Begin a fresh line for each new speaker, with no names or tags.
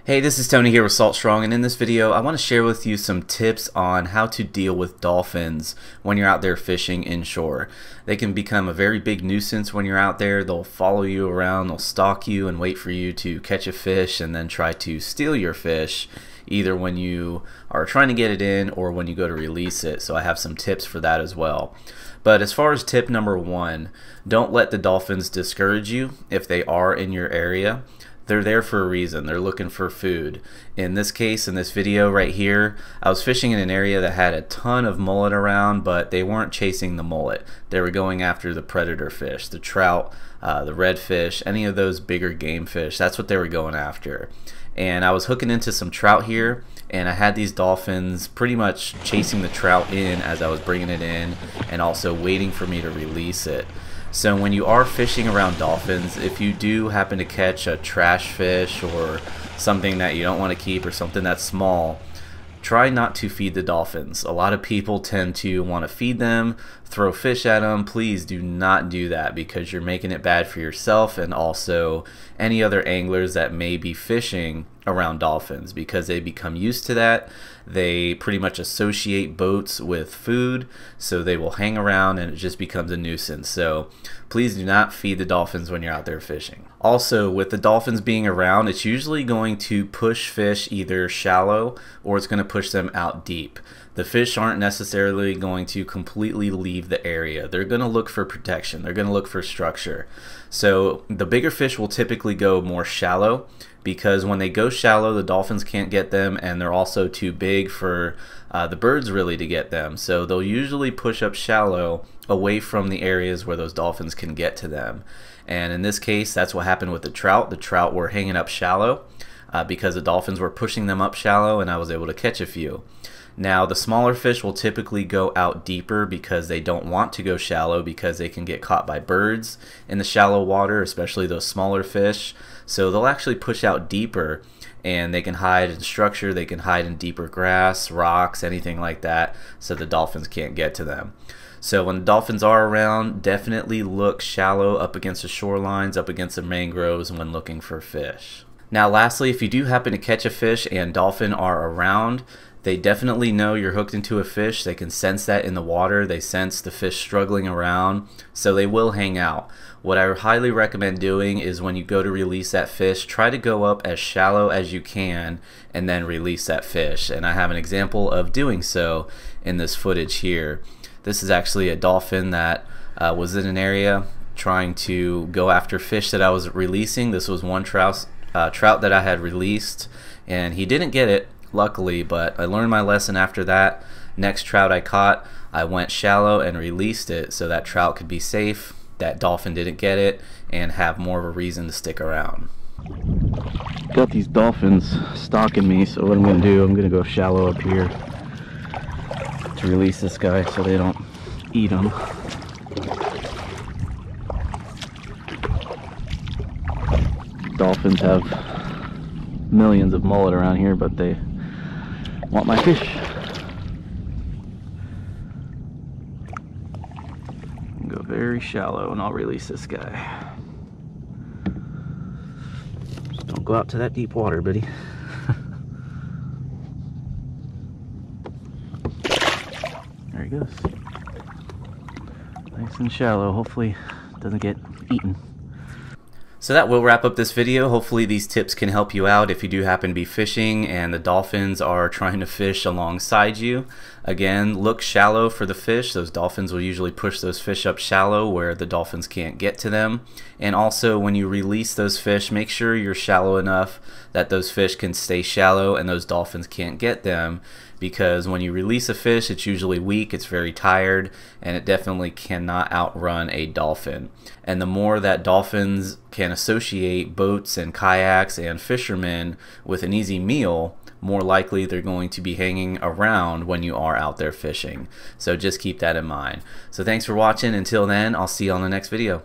Hey, this is Tony here with Salt Strong, and in this video I want to share with you some tips on how to deal with dolphins when you're out there fishing inshore. They can become a very big nuisance when you're out there. They'll follow you around, they'll stalk you and wait for you to catch a fish and then try to steal your fish, either when you are trying to get it in or when you go to release it. So I have some tips for that as well. But as far as tip number one, don't let the dolphins discourage you if they are in your area. They're there for a reason. They're looking for food. In this case, in this video right here, I was fishing in an area that had a ton of mullet around, but they weren't chasing the mullet. They were going after the predator fish, the trout, the redfish, any of those bigger game fish. That's what they were going after. And I was hooking into some trout here, and I had these dolphins pretty much chasing the trout in as I was bringing it in and also waiting for me to release it. So when you are fishing around dolphins, if you do happen to catch a trash fish or something that you don't want to keep or something that's small, try not to feed the dolphins. A lot of people tend to want to feed them, throw fish at them. Please do not do that, because you're making it bad for yourself and also any other anglers that may be fishing around dolphins, because they become used to that. They pretty much associate boats with food, so they will hang around and it just becomes a nuisance. So please do not feed the dolphins when you're out there fishing. Also, with the dolphins being around, it's usually going to push fish either shallow or it's going to push them out deep. The fish aren't necessarily going to completely leave the area. They're going to look for protection. They're going to look for structure. So the bigger fish will typically go more shallow, because when they go shallow, the dolphins can't get them, and they're also too big for the birds really to get them. So they'll usually push up shallow away from the areas where those dolphins can get to them. And in this case, that's what happened with the trout. The trout were hanging up shallow because the dolphins were pushing them up shallow, and I was able to catch a few. Now, the smaller fish will typically go out deeper because they don't want to go shallow, because they can get caught by birds in the shallow water, especially those smaller fish. So they'll actually push out deeper, and they can hide in structure, they can hide in deeper grass, rocks, anything like that, so the dolphins can't get to them. So when the dolphins are around, definitely look shallow up against the shorelines, up against the mangroves when looking for fish. Now lastly, if you do happen to catch a fish and dolphin are around, they definitely know you're hooked into a fish. They can sense that in the water. They sense the fish struggling around, so they will hang out. What I highly recommend doing is when you go to release that fish, try to go up as shallow as you can and then release that fish. And I have an example of doing so in this footage here. This is actually a dolphin that was in an area trying to go after fish that I was releasing. This was one trout that I had released, and he didn't get it, luckily, but I learned my lesson after that. Next trout I caught, I went shallow and released it so that trout could be safe, that dolphin didn't get it, and have more of a reason to stick around. Got these dolphins stalking me, so what I'm going to do, I'm going to go shallow up here to release this guy so they don't eat him. Dolphins have millions of mullet around here, but they want my fish. Go very shallow and I'll release this guy. Just don't go out to that deep water, buddy. There he goes. Nice and shallow. Hopefully doesn't get eaten. So that will wrap up this video. Hopefully these tips can help you out if you do happen to be fishing and the dolphins are trying to fish alongside you. Again, look shallow for the fish. Those dolphins will usually push those fish up shallow where the dolphins can't get to them. And also, when you release those fish, make sure you're shallow enough that those fish can stay shallow and those dolphins can't get them, because when you release a fish, it's usually weak, it's very tired, and it definitely cannot outrun a dolphin. And the more that dolphins can associate boats and kayaks and fishermen with an easy meal, more likely they're going to be hanging around when you are out there fishing. So just keep that in mind. So thanks for watching. Until then, I'll see you on the next video.